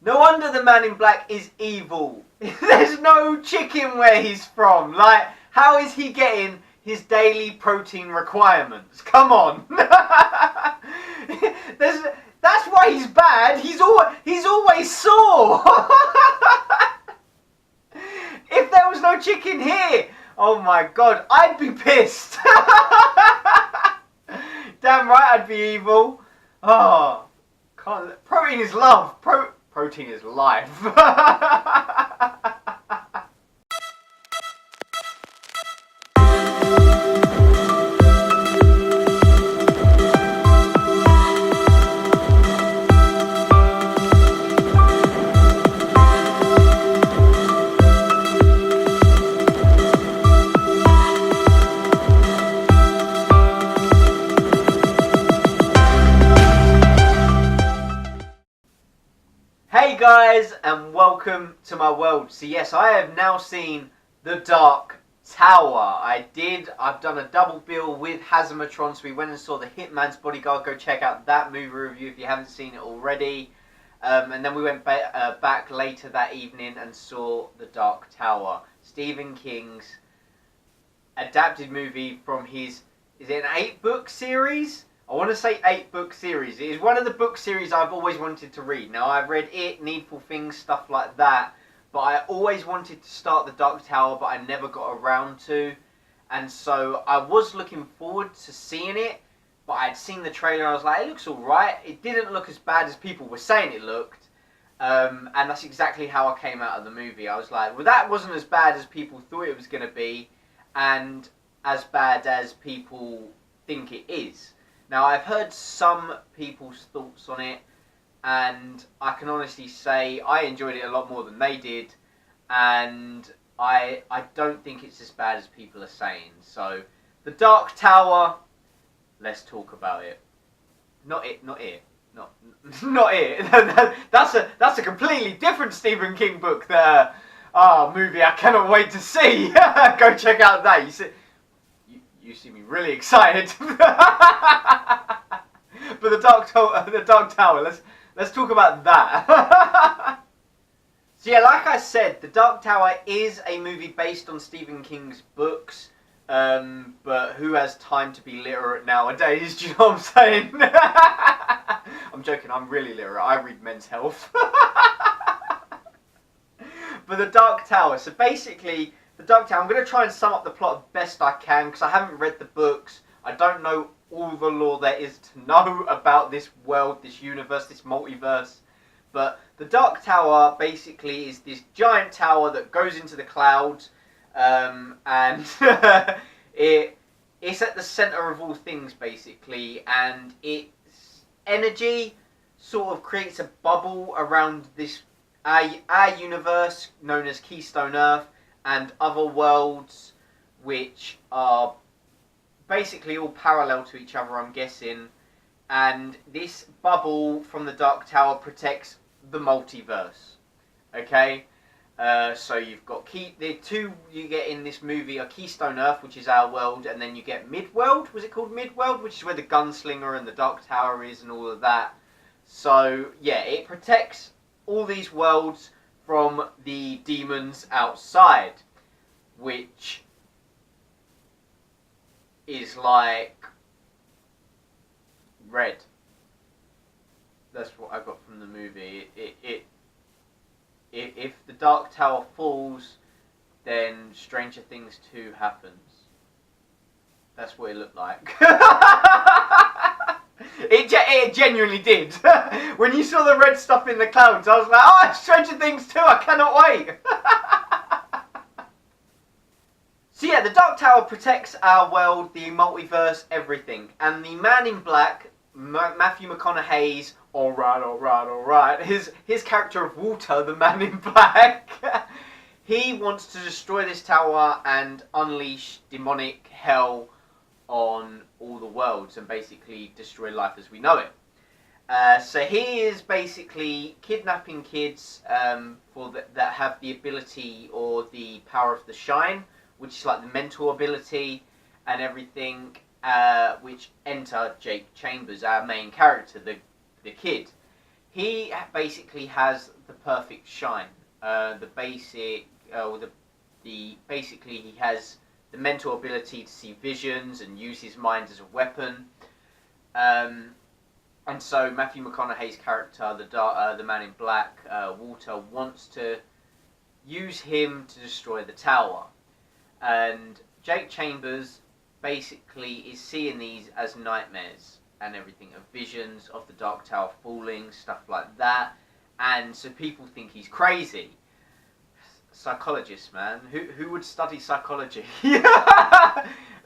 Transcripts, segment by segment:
No wonder the man in black is evil. There's no chicken where he's from. Like, how is he getting his daily protein requirements? Come on. That's why he's bad. He's always sore. If there was no chicken here, oh my god, I'd be pissed. Damn right I'd be evil. Oh, can't. Protein is love. Protein is life. Hey guys, and welcome to my world. So yes, I have now seen The Dark Tower. I've done a double bill with Hazzahmatron, so we went and saw The Hitman's Bodyguard. Go check out that movie review if you haven't seen it already. And then we went back later that evening and saw The Dark Tower, Stephen King's adapted movie from his, is it an 8-book series? I want to say 8-book series. It is one of the book series I've always wanted to read. Now, I've read It, Needful Things, stuff like that. But I always wanted to start The Dark Tower, but I never got around to. And so I was looking forward to seeing it. But I'd seen the trailer and I was like, it looks alright. It didn't look as bad as people were saying it looked. And that's exactly how I came out of the movie. I was like, well, that wasn't as bad as people thought it was going to be. And as bad as people think it is. Now, I've heard some people's thoughts on it, and I can honestly say I enjoyed it a lot more than they did, and I don't think it's as bad as people are saying. So, The Dark Tower, let's talk about it. Not it. Not it. That's a completely different Stephen King book there. Movie I cannot wait to see. Go check out that. You see me really excited. But the Dark Tower, let's talk about that. So yeah, like I said, The Dark Tower is a movie based on Stephen King's books. But who has time to be literate nowadays? Do you know what I'm saying? I'm joking, I'm really literate. I read Men's Health. But The Dark Tower, so basically The Dark Tower, I'm going to try and sum up the plot as best I can, because I haven't read the books. I don't know all the lore there is to know about this world, this universe, this multiverse. But The Dark Tower basically is this giant tower that goes into the clouds, and it's at the centre of all things, basically, and its energy sort of creates a bubble around this our universe known as Keystone Earth, and other worlds which are basically all parallel to each other, I'm guessing. And this bubble from the Dark Tower protects the multiverse. Okay? So you've got the two you get in this movie are Keystone Earth, which is our world, and then you get Midworld. Was it called Midworld? Which is where the Gunslinger and the Dark Tower is and all of that. So, yeah, it protects all these worlds from the demons outside, which is like red. That's what I got from the movie. If the Dark Tower falls, then Stranger Things 2 happens. That's what it looked like. It genuinely did. When you saw the red stuff in the clouds, I was like, oh, Stranger Things 2, I cannot wait. So yeah, the Dark Tower protects our world, the multiverse, everything. And the Man in Black, Matthew McConaughey's alright, his character of Walter, the Man in Black, he wants to destroy this tower and unleash demonic hell on all the worlds and basically destroy life as we know it. So he is basically kidnapping kids that have the ability or the power of the Shine, which is like the mental ability and everything, which enter Jake Chambers, our main character, the kid. he basically has the perfect shine. Basically he has the mental ability to see visions and use his mind as a weapon. And so Matthew McConaughey's character, the Man in Black, Walter, wants to use him to destroy the tower. And Jake Chambers basically is seeing these as nightmares and everything, of visions of the Dark Tower falling, stuff like that. And so people think he's crazy. Psychologist, man. Who would study psychology?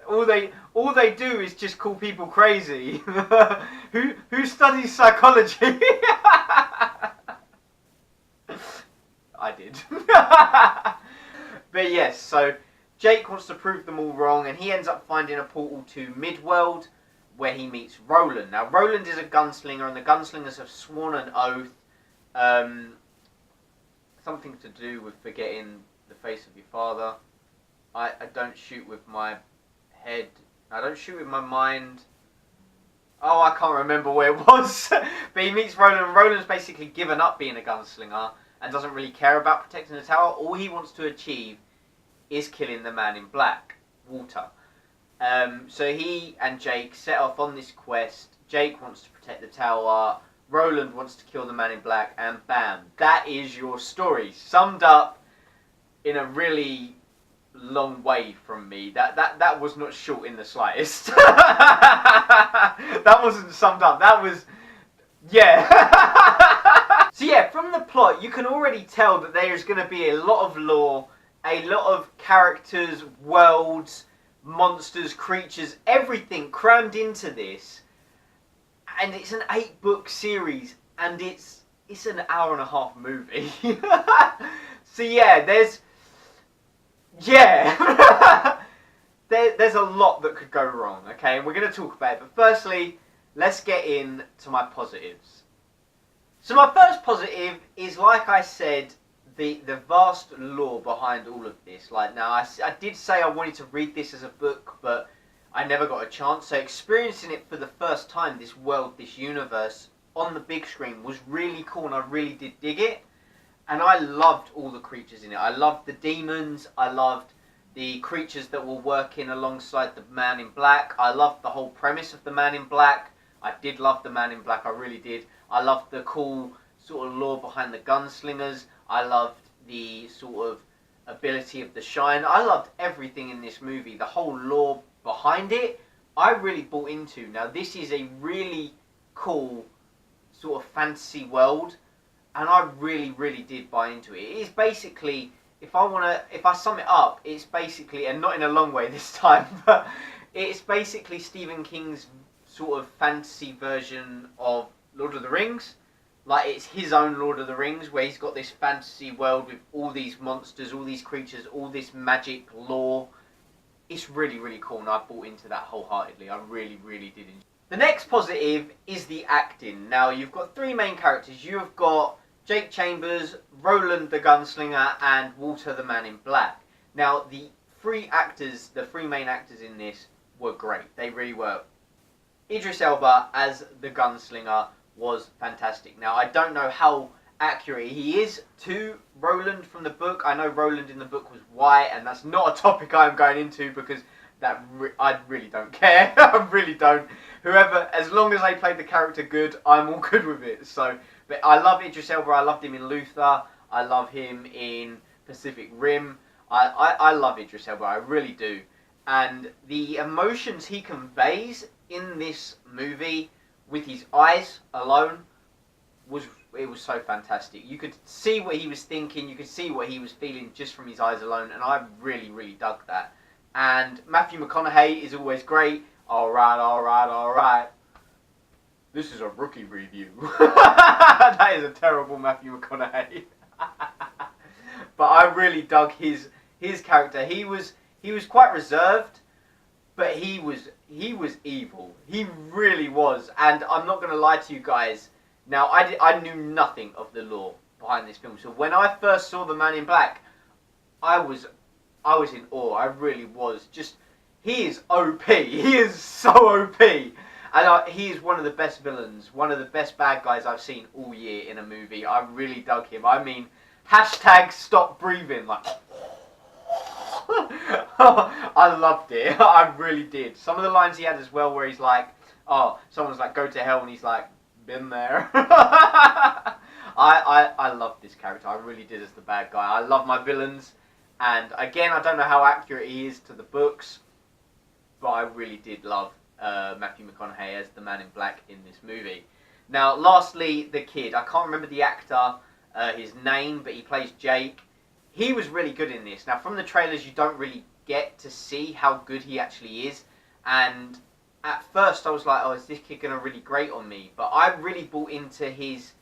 all they do is just call people crazy. Who studies psychology? I did. But yes, so Jake wants to prove them all wrong, and he ends up finding a portal to Midworld, where he meets Roland. Now, Roland is a gunslinger, and the gunslingers have sworn an oath. Something to do with forgetting the face of your father. I don't shoot with my head. I don't shoot with my mind. Oh, I can't remember where it was. But he meets Roland. Roland's basically given up being a gunslinger and doesn't really care about protecting the tower. All he wants to achieve is killing the Man in Black, Walter. So he and Jake set off on this quest. Jake wants to protect the tower. Roland wants to kill the Man in Black, and bam, that is your story, summed up in a really long way from me. That was not short in the slightest. That wasn't summed up. That was, yeah. So yeah, from the plot, you can already tell that there is going to be a lot of lore, a lot of characters, worlds, monsters, creatures, everything crammed into this. And it's an 8-book series, and it's an hour-and-a-half movie. So yeah, there's a lot that could go wrong, okay? And we're going to talk about it. But firstly, let's get into my positives. So my first positive is, like I said, the vast lore behind all of this. Like, now, I did say I wanted to read this as a book, but I never got a chance. So experiencing it for the first time, this world, this universe, on the big screen was really cool, and I really did dig it. And I loved all the creatures in it. I loved the demons. I loved the creatures that were working alongside the Man in Black. I loved the whole premise of the Man in Black. I did love the Man in Black, I really did. I loved the cool sort of lore behind the gunslingers. I loved the sort of ability of the shine. I loved everything in this movie. The whole lore behind it, I really bought into. Now, this is a really cool sort of fantasy world, and I really, really did buy into it. It is basically, if I sum it up, it's basically, and not in a long way this time, but it's basically Stephen King's sort of fantasy version of Lord of the Rings. Like, it's his own Lord of the Rings, where he's got this fantasy world with all these monsters, all these creatures, all this magic lore. It's really, really cool, and I bought into that wholeheartedly. I really, really did enjoy it. The next positive is the acting. Now, you've got 3 main characters. You have got Jake Chambers, Roland the Gunslinger, and Walter the Man in Black. Now, the 3 main actors in this were great. They really were. Idris Elba as the Gunslinger was fantastic. Now, I don't know how accurate he is to Roland from the book. I know Roland in the book was white, and that's not a topic I'm going into, because I really don't care. I really don't. Whoever, as long as they played the character good, I'm all good with it. So, but I love Idris Elba. I loved him in Luther. I love him in Pacific Rim. I love Idris Elba. I really do. And the emotions he conveys in this movie with his eyes alone was so fantastic. You could see what he was thinking, you could see what he was feeling just from his eyes alone, and I really, really dug that. And Matthew McConaughey is always great. Alright. This is a rookie review. That is a terrible Matthew McConaughey. But I really dug his character. He was quite reserved, but he was evil. He really was. And I'm not going to lie to you guys. Now, I knew nothing of the lore behind this film. So when I first saw The Man in Black, I was in awe. I really was. Just, he is OP. He is so OP. And he is one of the best villains, one of the best bad guys I've seen all year in a movie. I really dug him. I mean, hashtag stop breathing, like. I loved it. I really did. Some of the lines he had as well, where he's like, "Oh, someone's like, go to hell," and he's like, "Been there." I loved this character. I really did as the bad guy. I love my villains, and again, I don't know how accurate he is to the books, but I really did love Matthew McConaughey as the Man in Black in this movie. Now, lastly, the kid. I can't remember the actor, his name, but he plays Jake. He was really good in this. Now, from the trailers, you don't really get to see how good he actually is. And at first, I was like, oh, is this kid going to really grate on me? But I really bought into his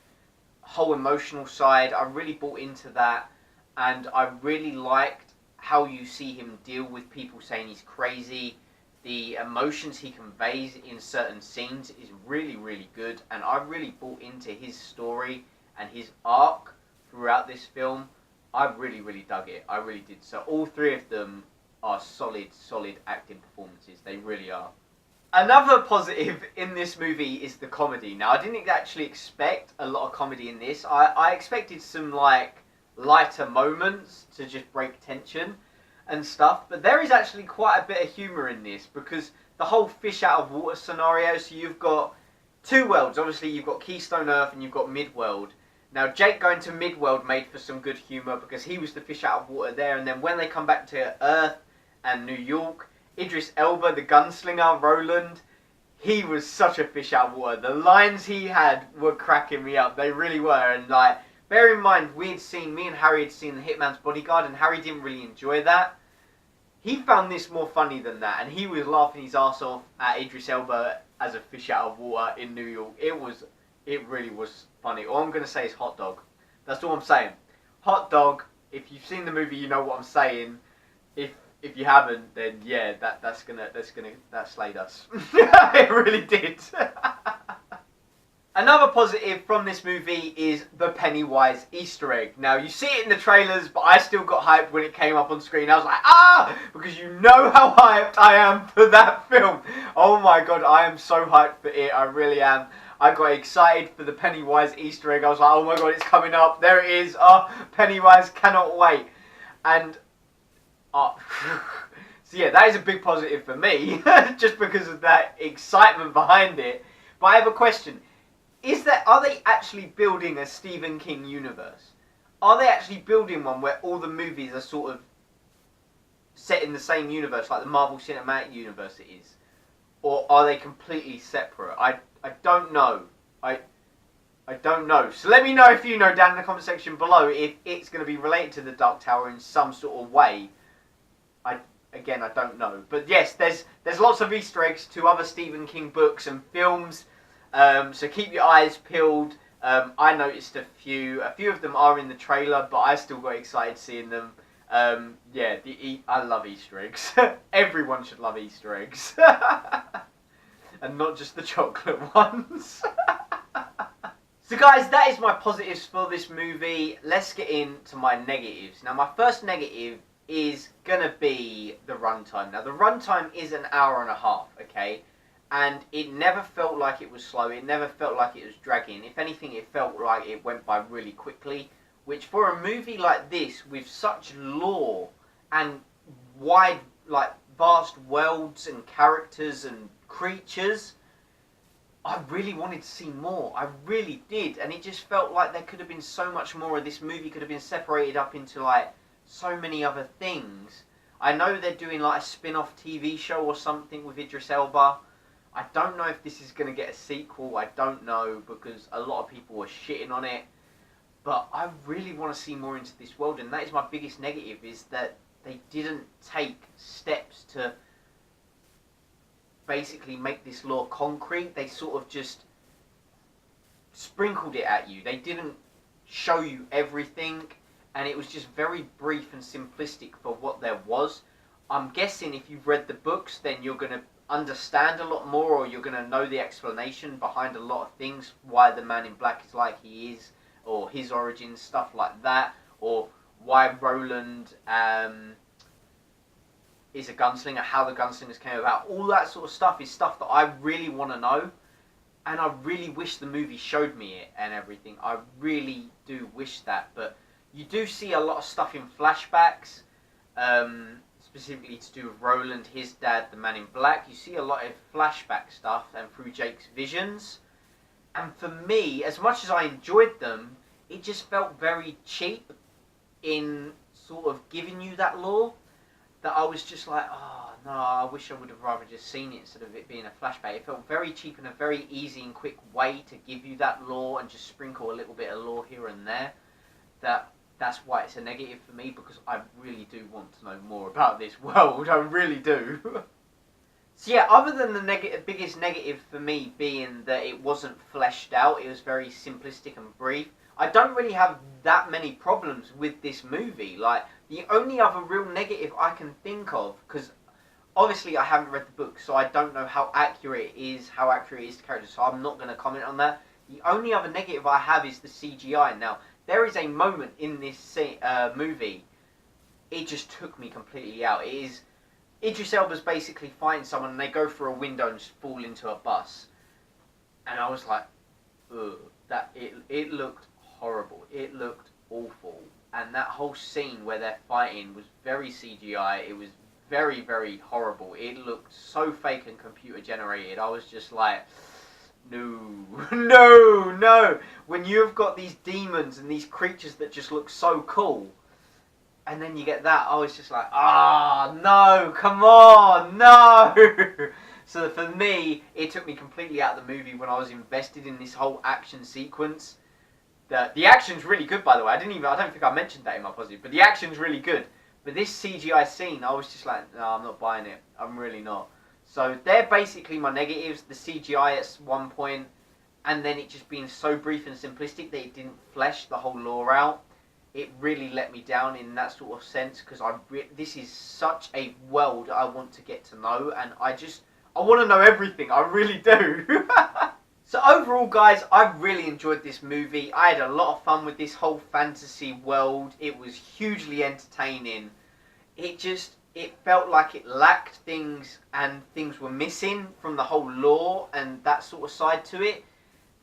whole emotional side. I really bought into that. And I really liked how you see him deal with people saying he's crazy. The emotions he conveys in certain scenes is really, really good. And I really bought into his story and his arc throughout this film. I really, really dug it. I really did. So all three of them are solid acting performances. They really are. Another positive in this movie is the comedy. Now, I didn't actually expect a lot of comedy in this. I expected some, like, lighter moments to just break tension and stuff. But there is actually quite a bit of humour in this, because the whole fish out of water scenario, so you've got two worlds. Obviously, you've got Keystone Earth and you've got Midworld. Now, Jake going to Midworld made for some good humour because he was the fish out of water there. And then when they come back to Earth and New York, Idris Elba, the gunslinger, Roland, he was such a fish out of water. The lines he had were cracking me up. They really were. And, like, bear in mind, me and Harry had seen The Hitman's Bodyguard, and Harry didn't really enjoy that. He found this more funny than that. And he was laughing his ass off at Idris Elba as a fish out of water in New York. It really was funny. All I'm going to say is hot dog. That's all I'm saying. Hot dog. If you've seen the movie, you know what I'm saying. If you haven't, then yeah, that slayed us. It really did. Another positive from this movie is the Pennywise Easter egg. Now, you see it in the trailers, but I still got hyped when it came up on screen. I was like, ah! Because you know how hyped I am for that film. Oh my god, I am so hyped for it. I really am. I got excited for the Pennywise Easter egg. I was like, oh my god, it's coming up. There it is. Oh, Pennywise, cannot wait. And, so yeah, that is a big positive for me, just because of that excitement behind it. But I have a question. Are they actually building a Stephen King universe? Are they actually building one where all the movies are sort of set in the same universe, like the Marvel Cinematic Universe it is? Or are they completely separate? I don't know. I don't know. So let me know if you know down in the comment section below if it's going to be related to the Dark Tower in some sort of way. Again, I don't know. But yes, there's lots of Easter eggs to other Stephen King books and films. So keep your eyes peeled. I noticed a few. A few of them are in the trailer, but I still got excited seeing them. Yeah, I love Easter eggs. Everyone should love Easter eggs. And not just the chocolate ones. So guys, that is my positives for this movie. Let's get into my negatives. Now, my first negative is going to be the runtime. Now, the runtime is an hour and a half, okay? And it never felt like it was slow. It never felt like it was dragging. If anything, it felt like it went by really quickly. Which, for a movie like this, with such lore and wide, like, vast worlds and characters and creatures, I really wanted to see more. I really did. And it just felt like there could have been so much more of this movie. Could have been separated up into, like, so many other things. I know they're doing, like, a spin-off TV show or something with Idris Elba. I don't know if this is going to get a sequel. I don't know, because a lot of people were shitting on it. But I really want to see more into this world, and that is my biggest negative, is that they didn't take steps to basically make this lore concrete. They sort of just sprinkled it at you. They didn't show you everything, and it was just very brief and simplistic for what there was. I'm guessing if you've read the books, then you're going to understand a lot more, or you're going to know the explanation behind a lot of things, why the Man in Black is like he is, or his origins, stuff like that, or why Roland is a gunslinger, how the gunslingers came about. All that sort of stuff is stuff that I really want to know. And I really wish the movie showed me it and everything. I really do wish that. But you do see a lot of stuff in flashbacks, specifically to do with Roland, his dad, the Man in Black. You see a lot of flashback stuff and through Jake's visions. And for me, as much as I enjoyed them, it just felt very cheap in sort of giving you that lore. That I was just like, oh no, I wish I would have rather just seen it instead of it being a flashback. It felt very cheap and a very easy and quick way to give you that lore and just sprinkle a little bit of lore here and there. That's why it's a negative for me, because I really do want to know more about this world. I really do. So yeah, other than the biggest negative for me being that it wasn't fleshed out, it was very simplistic and brief, I don't really have that many problems with this movie. Like, the only other real negative I can think of, because obviously I haven't read the book, so I don't know how accurate it is to characters, so I'm not going to comment on that. The only other negative I have is the CGI. Now, there is a moment in this movie, it just took me completely out. It is Idris Elba's basically fighting someone and they go through a window and just fall into a bus. And I was like, ugh, it looked horrible. It looked awful. And that whole scene where they're fighting was very CGI. It was very, very horrible. It looked so fake and computer generated. I was just like, no, no, no. When you've got these demons and these creatures that just look so cool, and then you get that, I was just like, ah, no, come on, no. So for me, it took me completely out of the movie when I was invested in this whole action sequence. The action's really good, by the way. I don't think I mentioned that in my positive, but the action's really good. But this CGI scene, I was just like, no, I'm not buying it. I'm really not. So they're basically my negatives. The CGI at one point, and then it just being so brief and simplistic that it didn't flesh the whole lore out. It really let me down in that sort of sense, because this is such a world I want to get to know, and I want to know everything. I really do. So overall, guys, I really enjoyed this movie. I had a lot of fun with this whole fantasy world. It was hugely entertaining. It felt like it lacked things, and things were missing from the whole lore and that sort of side to it.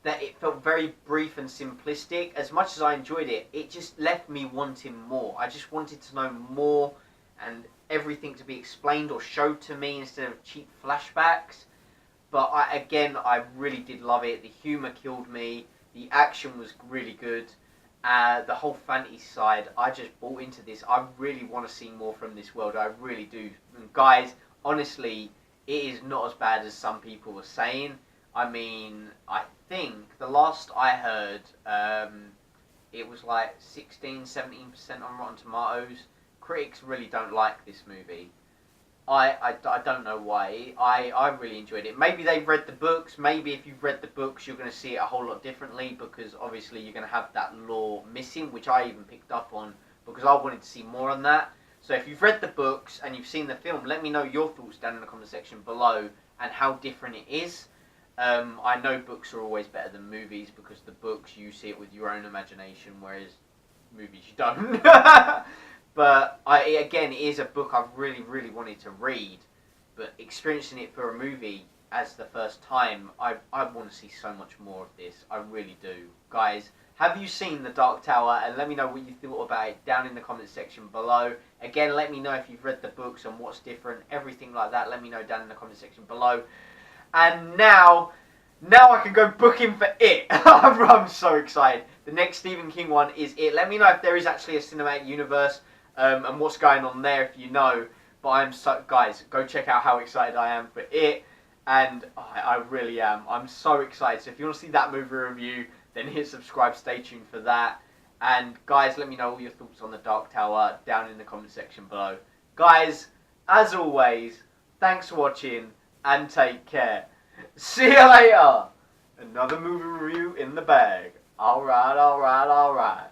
That it felt very brief and simplistic. As much as I enjoyed it, it just left me wanting more. I just wanted to know more and everything to be explained or showed to me instead of cheap flashbacks. But I really did love it. The humour killed me. The action was really good. The whole fantasy side, I just bought into this. I really want to see more from this world. I really do. And guys, honestly, it is not as bad as some people were saying. I mean, I think the last I heard, it was like 16-17% on Rotten Tomatoes. Critics really don't like this movie. I don't know why. I really enjoyed it. Maybe they've read the books. Maybe if you've read the books, you're going to see it a whole lot differently, because obviously you're going to have that lore missing, which I even picked up on because I wanted to see more on that. So if you've read the books and you've seen the film, let me know your thoughts down in the comment section below and how different it is. I know books are always better than movies, because the books, you see it with your own imagination, whereas movies you don't. But again, it is a book I've really, really wanted to read, but experiencing it for a movie as the first time, I want to see so much more of this. I really do. Guys, have you seen The Dark Tower? And let me know what you thought about it down in the comment section below. Again, let me know if you've read the books and what's different, everything like that. Let me know down in the comment section below. And now I can go booking for It. I'm so excited. The next Stephen King one is It. Let me know if there is actually a cinematic universe and what's going on there, if you know. But guys, go check out how excited I am for It. And I really am. I'm so excited. So if you want to see that movie review, then hit subscribe. Stay tuned for that. And guys, let me know all your thoughts on The Dark Tower down in the comment section below. Guys, as always, thanks for watching. And take care. See you later. Another movie review in the bag. Alright, alright, alright.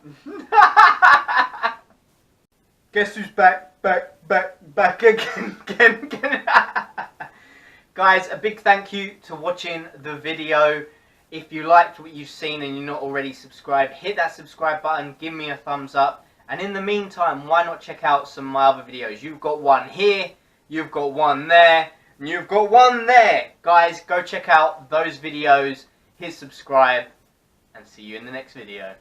Guess who's back again. Guys, a big thank you to watching the video. If you liked what you've seen and you're not already subscribed, hit that subscribe button, give me a thumbs up. And in the meantime, why not check out some of my other videos? You've got one here, you've got one there, and you've got one there. Guys, go check out those videos, hit subscribe, and see you in the next video.